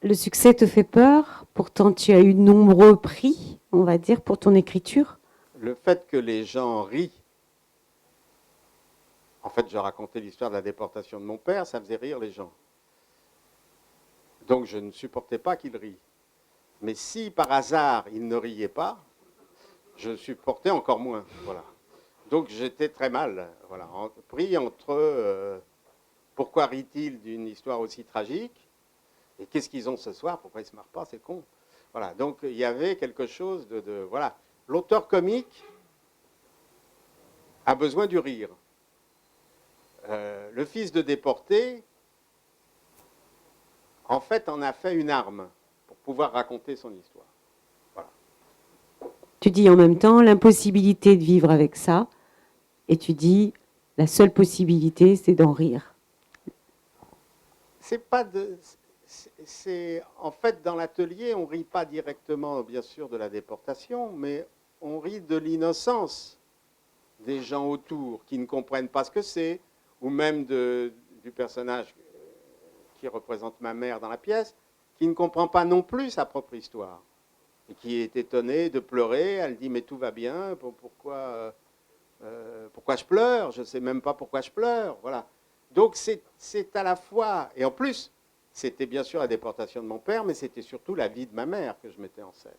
Le succès te fait peur, pourtant tu as eu de nombreux prix, on va dire, pour ton écriture. Le fait que les gens rient, en fait, je racontais l'histoire de la déportation de mon père, ça faisait rire les gens. Donc je ne supportais pas qu'ils rient. Mais si par hasard ils ne riaient pas, je supportais encore moins. Voilà. Donc j'étais très mal, voilà, pris entre pourquoi rit-il d'une histoire aussi tragique et qu'est-ce qu'ils ont ce soir, pourquoi ils ne se marrent pas, c'est con. Voilà, donc il y avait quelque chose voilà, l'auteur comique a besoin du rire. Le fils de déporté, en fait, en a fait une arme pour pouvoir raconter son histoire. Voilà. Tu dis en même temps l'impossibilité de vivre avec ça, et tu dis la seule possibilité, c'est d'en rire. C'est pas de. C'est en fait dans l'atelier, on rit pas directement, bien sûr, de la déportation, mais on rit de l'innocence des gens autour qui ne comprennent pas ce que c'est, ou même du personnage qui représente ma mère dans la pièce, qui ne comprend pas non plus sa propre histoire et qui est étonnée de pleurer. Elle dit mais tout va bien, pourquoi je pleure? Je ne sais même pas pourquoi je pleure. Voilà. Donc c'est à la fois, et en plus, c'était bien sûr la déportation de mon père, mais c'était surtout la vie de ma mère que je mettais en scène.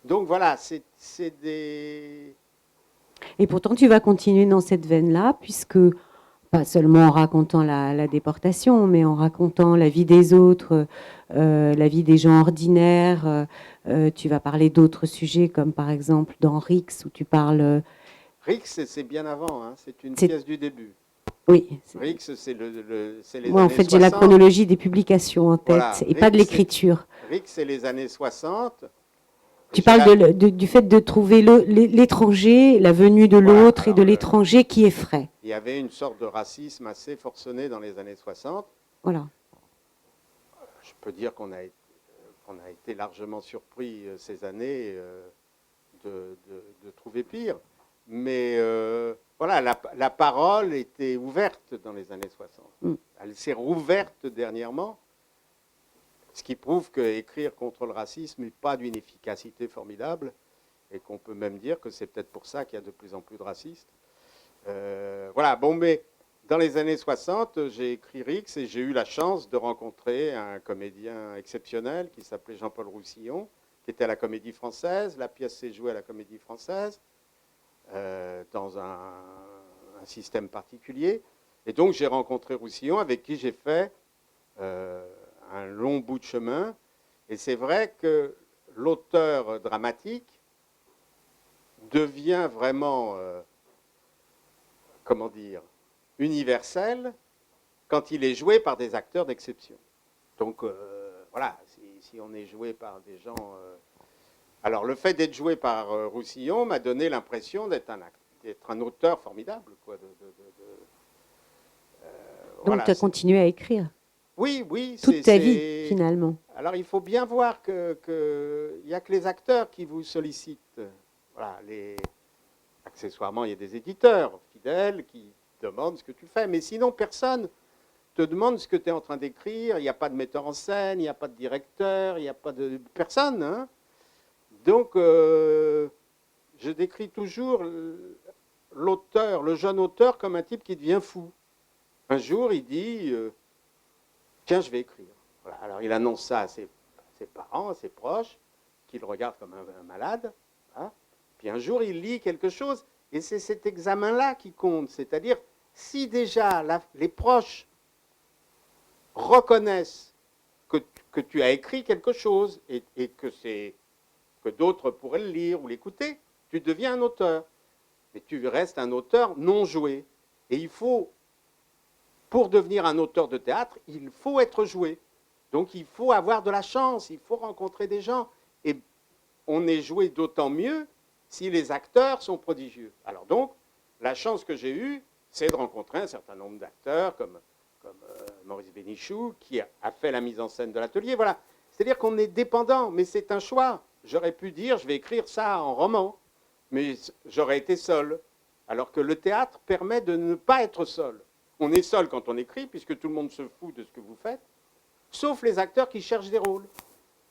Donc voilà, c'est des... Et pourtant, tu vas continuer dans cette veine-là, puisque pas seulement en racontant la déportation, mais en racontant la vie des autres, la vie des gens ordinaires. Tu vas parler d'autres sujets, comme par exemple dans Rix, où tu parles... Rix, c'est bien avant, hein, c'est une c'est- pièce du début. oui, Rix, c'est les moi en années fait j'ai la 60. chronologie des publications en tête, Voilà, et pas de l'écriture. Rix, c'est les années 60. Et Tu j'ai parles la... du fait de trouver l'étranger, la venue de Voilà, l'autre et alors de l'étranger qui effraie. il y avait une sorte de racisme assez forcené dans les années 60. Voilà. Je peux dire qu'on a été largement surpris ces années de trouver pire. Mais voilà, la parole était ouverte dans les années 60. Mm. Elle s'est rouverte dernièrement, ce qui prouve qu'écrire contre le racisme n'est pas d'une efficacité formidable et qu'on peut même dire que c'est peut-être pour ça qu'il y a de plus en plus de racistes. Voilà, bon, mais dans les années 60, j'ai écrit Rix et j'ai eu la chance de rencontrer un comédien exceptionnel qui s'appelait Jean-Paul Roussillon, qui était à la Comédie Française. La pièce s'est jouée à la Comédie Française, dans un système particulier. Et donc j'ai rencontré Roussillon, avec qui j'ai fait un long bout de chemin. Et c'est vrai que l'auteur dramatique devient vraiment, comment dire, universel quand il est joué par des acteurs d'exception. Donc voilà, si on est joué par des gens... Alors le fait d'être joué par Roussillon m'a donné l'impression d'être un auteur formidable. Quoi, Donc voilà, tu as continué à écrire oui, oui, toute ta vie finalement. Alors il faut bien voir qu'il n'y a que les acteurs qui vous sollicitent. Voilà, accessoirement, il y a des éditeurs fidèles qui demandent ce que tu fais, mais sinon personne te demande ce que tu es en train d'écrire. Il n'y a pas de metteur en scène, il n'y a pas de directeur, il n'y a pas de personne. Hein. Donc je décris toujours l'auteur, le jeune auteur, comme un type qui devient fou. Un jour, il dit tiens, je vais écrire. Voilà. Alors il annonce ça à ses parents, à ses proches, qui le regardent comme un malade. Hein. Puis un jour, il lit quelque chose, et c'est cet examen-là qui compte. C'est-à-dire, si déjà les proches reconnaissent que tu as écrit quelque chose et que d'autres pourraient le lire ou l'écouter, tu deviens un auteur. Mais tu restes un auteur non joué. Et il faut, pour devenir un auteur de théâtre, il faut être joué. Donc il faut avoir de la chance, il faut rencontrer des gens. Et on est joué d'autant mieux si les acteurs sont prodigieux. Alors donc, la chance que j'ai eue, c'est de rencontrer un certain nombre d'acteurs comme Maurice Bénichou, qui a fait la mise en scène de l'atelier. Voilà. C'est-à-dire qu'on est dépendant, mais c'est un choix. J'aurais pu dire, je vais écrire ça en roman, mais j'aurais été seul. Alors que le théâtre permet de ne pas être seul. On est seul quand on écrit, puisque tout le monde se fout de ce que vous faites. sauf les acteurs qui cherchent des rôles.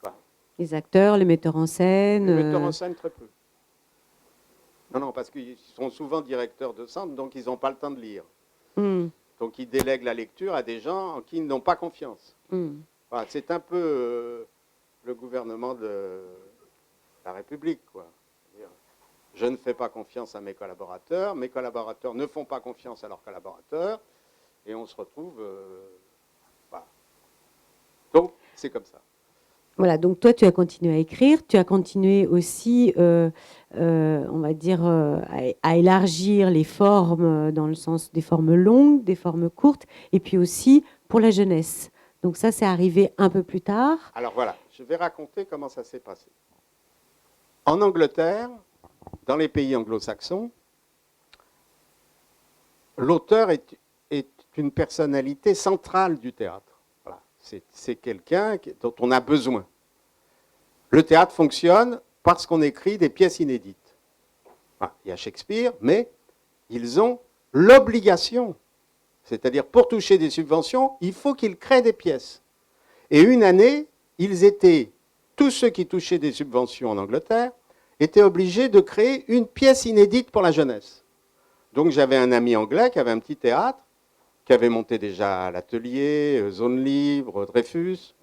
Voilà. Les acteurs, les metteurs en scène. Les metteurs en scène, très peu. Non, parce qu'ils sont souvent directeurs de centre, donc ils n'ont pas le temps de lire. Donc ils délèguent la lecture à des gens en qui ils n'ont pas confiance. Voilà, c'est un peu le gouvernement de la République, quoi. Je ne fais pas confiance à mes collaborateurs ne font pas confiance à leurs collaborateurs, et on se retrouve... voilà. Donc, c'est comme ça. Voilà, donc toi, tu as continué à écrire, tu as continué aussi, on va dire, à élargir les formes, dans le sens des formes longues, des formes courtes, et puis aussi pour la jeunesse. Donc ça, c'est arrivé un peu plus tard. Alors voilà, je vais raconter comment ça s'est passé. En Angleterre, dans les pays anglo-saxons, l'auteur est une personnalité centrale du théâtre. Voilà. C'est quelqu'un dont on a besoin. Le théâtre fonctionne parce qu'on écrit des pièces inédites. Voilà. Il y a Shakespeare, mais ils ont l'obligation, c'est-à-dire pour toucher des subventions, il faut qu'ils créent des pièces. Et une année, tous ceux qui touchaient des subventions en Angleterre, étaient obligés de créer une pièce inédite pour la jeunesse. Donc j'avais un ami anglais qui avait un petit théâtre, qui avait monté déjà l'atelier, Zone Libre, Dreyfus.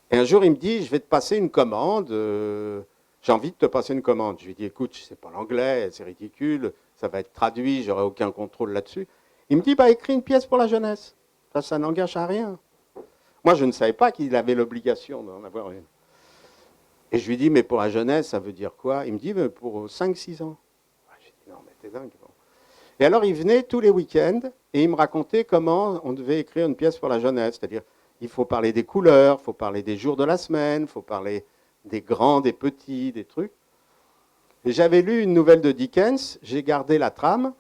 Et un jour, il me dit, je vais te passer une commande, j'ai envie de te passer une commande. Je lui dis, écoute, je ne sais pas l'anglais, c'est ridicule, ça va être traduit, j'aurai aucun contrôle là-dessus. Il me dit, bah, écris une pièce pour la jeunesse. Ça n'engage à rien. Moi, je ne savais pas qu'il avait l'obligation d'en avoir une. Et je lui dis, mais pour la jeunesse, ça veut dire quoi? Il me dit, mais pour 5-6 ans. Je lui dis, non, mais t'es dingue. Bon. Et alors, il venait tous les week-ends et il me racontait comment on devait écrire une pièce pour la jeunesse. C'est-à-dire, il faut parler des couleurs, il faut parler des jours de la semaine, il faut parler des grands, des petits, des trucs. Et j'avais lu une nouvelle de Dickens, j'ai gardé la trame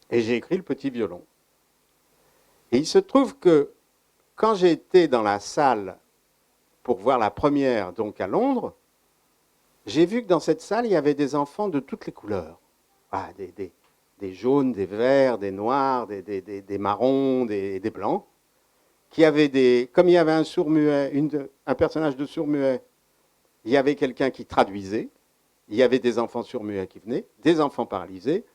et j'ai écrit Le Petit Violon. Et il se trouve que quand j'ai été dans la salle pour voir la première, donc à Londres, j'ai vu que dans cette salle, il y avait des enfants de toutes les couleurs. Ah, des jaunes, des verts, des noirs, des marrons, des blancs, qui avaient comme il y avait un sourd-muet, un personnage de sourd-muet, il y avait quelqu'un qui traduisait, il y avait des enfants sourds-muets qui venaient, des enfants paralysés.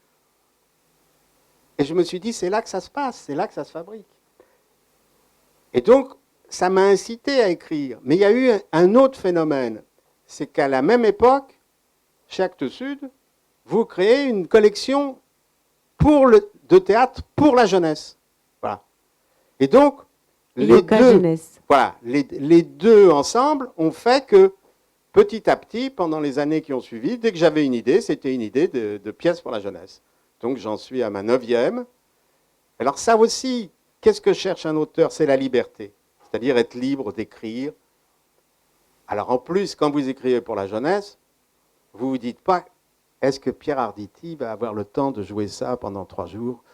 Et je me suis dit, c'est là que ça se passe, c'est là que ça se fabrique. Et donc, ça m'a incité à écrire. Mais il y a eu un autre phénomène. C'est qu'à la même époque, chez Actes Sud, vous créez une collection de théâtre pour la jeunesse. Voilà. Et donc, les deux ensemble ont fait que, petit à petit, pendant les années qui ont suivi, dès que j'avais une idée, c'était une idée de pièce pour la jeunesse. Donc j'en suis à ma 9e. Alors ça aussi, qu'est-ce que cherche un auteur? C'est la liberté. C'est-à-dire être libre d'écrire. Alors en plus, quand vous écrivez pour la jeunesse, vous ne vous dites pas, est-ce que Pierre Arditi va avoir le temps de jouer ça pendant 3 jours?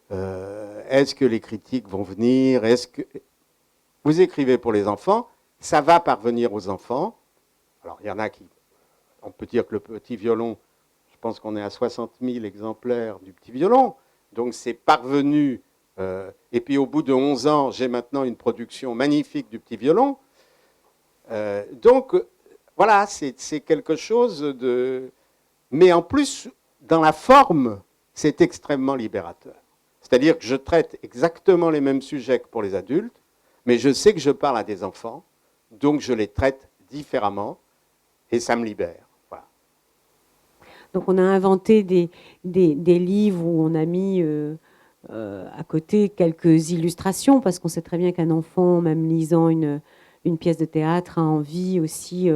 Est-ce que les critiques vont venir? Est-ce que... Vous écrivez pour les enfants, ça va parvenir aux enfants. Alors il y en a qui... On peut dire que Le Petit Violon, je pense qu'on est à 60 000 exemplaires du Petit Violon. Donc c'est parvenu... et puis au bout de 11 ans, j'ai maintenant une production magnifique du Petit Violon. Donc voilà, c'est quelque chose de... Mais en plus, dans la forme, c'est extrêmement libérateur. C'est-à-dire que je traite exactement les mêmes sujets que pour les adultes, mais je sais que je parle à des enfants, donc je les traite différemment, et ça me libère. Voilà. Donc on a inventé des livres où on a mis... à côté quelques illustrations, parce qu'on sait très bien qu'un enfant, même lisant une pièce de théâtre, a envie aussi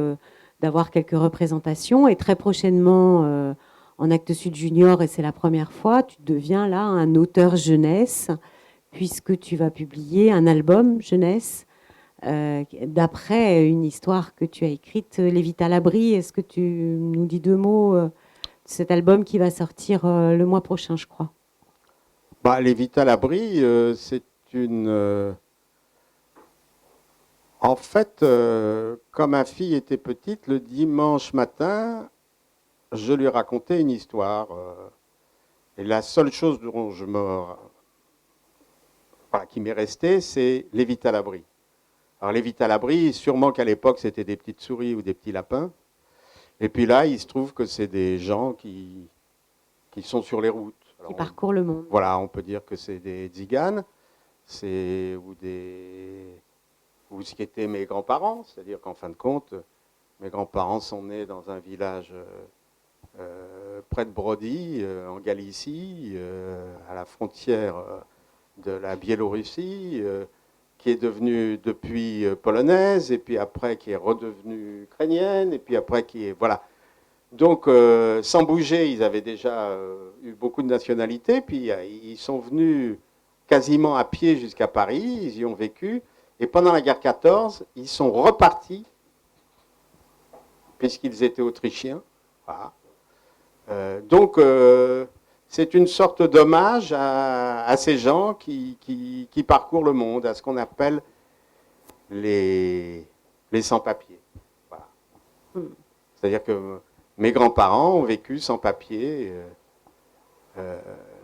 d'avoir quelques représentations. Et très prochainement, en Actes Sud Junior, et c'est la première fois, tu deviens là un auteur jeunesse, puisque tu vas publier un album jeunesse d'après une histoire que tu as écrite, Les Vites à l'abri. Est-ce que tu nous dis 2 mots de cet album qui va sortir le mois prochain, je crois? Bah, Les Vites à l'abri, c'est une... En fait, quand ma fille était petite, le dimanche matin, je lui racontais une histoire. Et la seule chose dont qui m'est restée, c'est Les Vites à l'abri. Alors les vite à l'abri, sûrement qu'à l'époque c'était des petites souris ou des petits lapins. Et puis là, il se trouve que c'est des gens qui sont sur les routes. Alors, Qui parcourent le monde. Voilà, on peut dire que c'est des tziganes, ou ce qui étaient mes grands-parents, c'est-à-dire qu'en fin de compte, mes grands-parents sont nés dans un village près de Brody, en Galicie, à la frontière de la Biélorussie, qui est devenue depuis polonaise, et puis après qui est redevenue ukrainienne, et puis après qui est... Voilà. Donc, sans bouger, ils avaient déjà eu beaucoup de nationalités, puis ils sont venus quasiment à pied jusqu'à Paris, ils y ont vécu, et pendant la guerre 14, ils sont repartis, puisqu'ils étaient autrichiens. Voilà. Donc, c'est une sorte d'hommage à ces gens qui parcourent le monde, à ce qu'on appelle les sans-papiers. Voilà. C'est-à-dire que mes grands-parents ont vécu sans papier.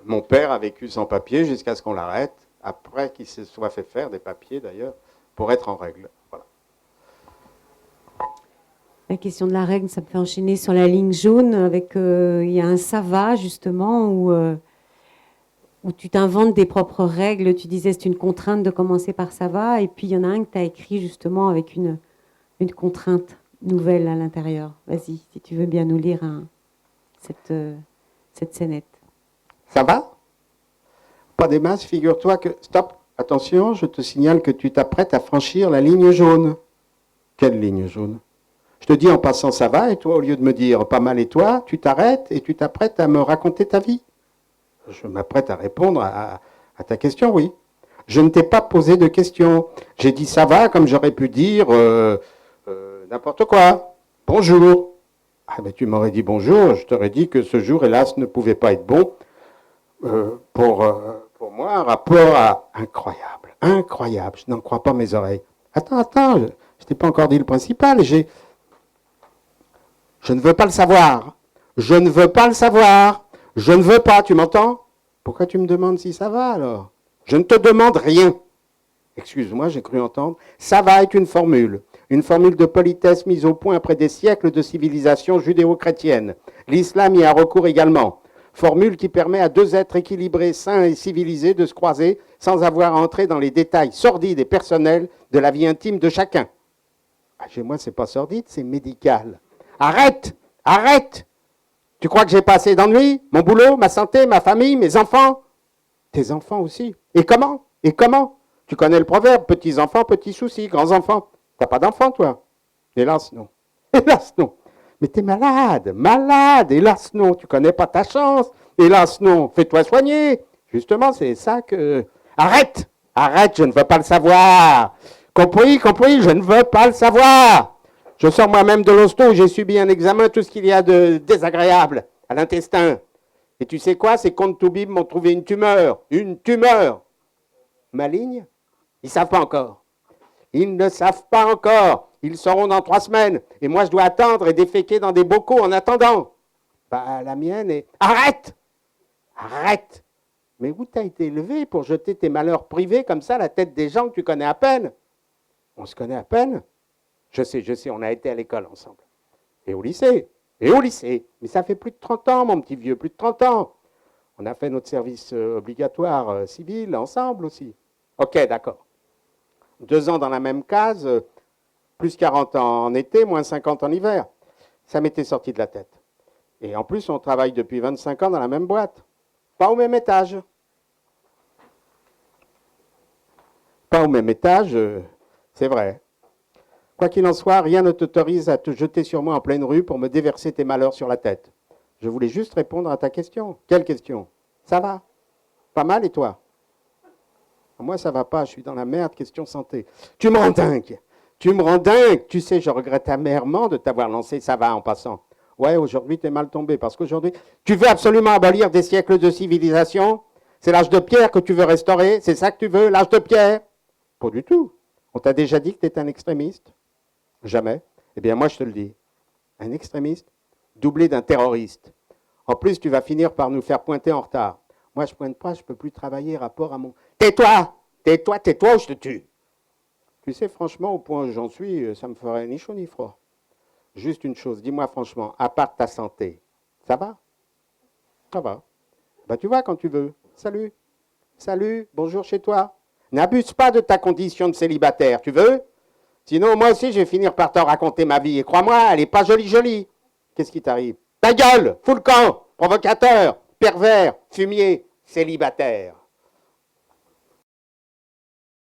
Mon père a vécu sans papier jusqu'à ce qu'on l'arrête, après qu'il se soit fait faire des papiers d'ailleurs, pour être en règle. Voilà. La question de la règle, ça me fait enchaîner sur la ligne jaune avec il y a un ça va justement où tu t'inventes des propres règles. Tu disais c'est une contrainte de commencer par ça va, et puis il y en a un que tu as écrit justement avec une contrainte nouvelle à l'intérieur. Vas-y, si tu veux bien nous lire cette scénette. Ça va? Pas des masses, figure-toi que... Stop, attention, je te signale que tu t'apprêtes à franchir la ligne jaune. Quelle ligne jaune? Je te dis en passant ça va, et toi, au lieu de me dire pas mal et toi, tu t'arrêtes et tu t'apprêtes à me raconter ta vie. Je m'apprête à répondre à ta question, oui. Je ne t'ai pas posé de question. J'ai dit ça va, comme j'aurais pu dire n'importe quoi. Bonjour. Ah ben tu m'aurais dit bonjour, je t'aurais dit que ce jour, hélas, ne pouvait pas être bon pour moi. Un rapport incroyable, incroyable. Je n'en crois pas mes oreilles. Attends, je t'ai pas encore dit le principal. Je ne veux pas le savoir. Je ne veux pas le savoir. Je ne veux pas, tu m'entends? Pourquoi tu me demandes si ça va alors? Je ne te demande rien. Excuse-moi, j'ai cru entendre. Ça va est une formule de politesse mise au point après des siècles de civilisation judéo-chrétienne. L'islam y a recours également. Formule qui permet à deux êtres équilibrés, sains et civilisés de se croiser sans avoir à entrer dans les détails sordides et personnels de la vie intime de chacun. Ah, chez moi, c'est pas sordide, c'est médical. Arrête! Arrête! Tu crois que j'ai pas assez d'ennuis? Mon boulot, ma santé, ma famille, mes enfants? Tes enfants aussi. Et comment? Et comment? Tu connais le proverbe, petits enfants, petits soucis, grands enfants. T'as pas d'enfants, toi? Hélas, non. Hélas, non. Mais t'es malade, malade, hélas, non. Tu connais pas ta chance. Hélas, non. Fais-toi soigner. Justement, c'est ça que... Arrête! Arrête, je ne veux pas le savoir. Compris, je ne veux pas le savoir. Je sors moi-même de l'hosto où j'ai subi un examen, tout ce qu'il y a de désagréable à l'intestin. Et tu sais quoi? Ces comptes Toubib m'ont trouvé une tumeur. Une tumeur. Maligne? Ils ne savent pas encore. Ils ne savent pas encore. Ils sauront dans 3 semaines. Et moi, je dois attendre et déféquer dans des bocaux en attendant. Bah, la mienne est... Arrête! Arrête! Mais où t'as été élevé pour jeter tes malheurs privés comme ça à la tête des gens que tu connais à peine? On se connaît à peine? Je sais, on a été à l'école ensemble. Et au lycée. Mais ça fait plus de 30 ans, mon petit vieux, plus de 30 ans. On a fait notre service obligatoire civil ensemble aussi. Ok, d'accord. 2 ans dans la même case, plus 40 ans en été, moins 50 en hiver. Ça m'était sorti de la tête. Et en plus, on travaille depuis 25 ans dans la même boîte. Pas au même étage. Pas au même étage, c'est vrai. Quoi qu'il en soit, rien ne t'autorise à te jeter sur moi en pleine rue pour me déverser tes malheurs sur la tête. Je voulais juste répondre à ta question. Quelle question? Ça va? Pas mal et toi? Moi, ça va pas, je suis dans la merde, question santé. Tu me rends dingue. Tu sais, je regrette amèrement de t'avoir lancé ça va en passant. Ouais, aujourd'hui, t'es mal tombé, parce qu'aujourd'hui, tu veux absolument abolir des siècles de civilisation? C'est l'âge de pierre que tu veux restaurer? C'est ça que tu veux, l'âge de pierre? Pas du tout. On t'a déjà dit que t'es un extrémiste? Jamais. Eh bien, moi, je te le dis. Un extrémiste doublé d'un terroriste. En plus, tu vas finir par nous faire pointer en retard. Moi, je pointe pas, je peux plus travailler rapport à mon... Tais-toi ou je te tue. Tu sais, franchement, au point où j'en suis, ça me ferait ni chaud ni froid. Juste une chose, dis-moi franchement, à part ta santé, ça va? Ça va. Bah tu vas quand tu veux. Salut. Salut, bonjour chez toi. N'abuse pas de ta condition de célibataire, tu veux? Sinon, moi aussi, je vais finir par te raconter ma vie. Et crois-moi, elle n'est pas jolie, jolie. Qu'est-ce qui t'arrive? Ta gueule, fous le camp, provocateur, pervers, fumier, célibataire.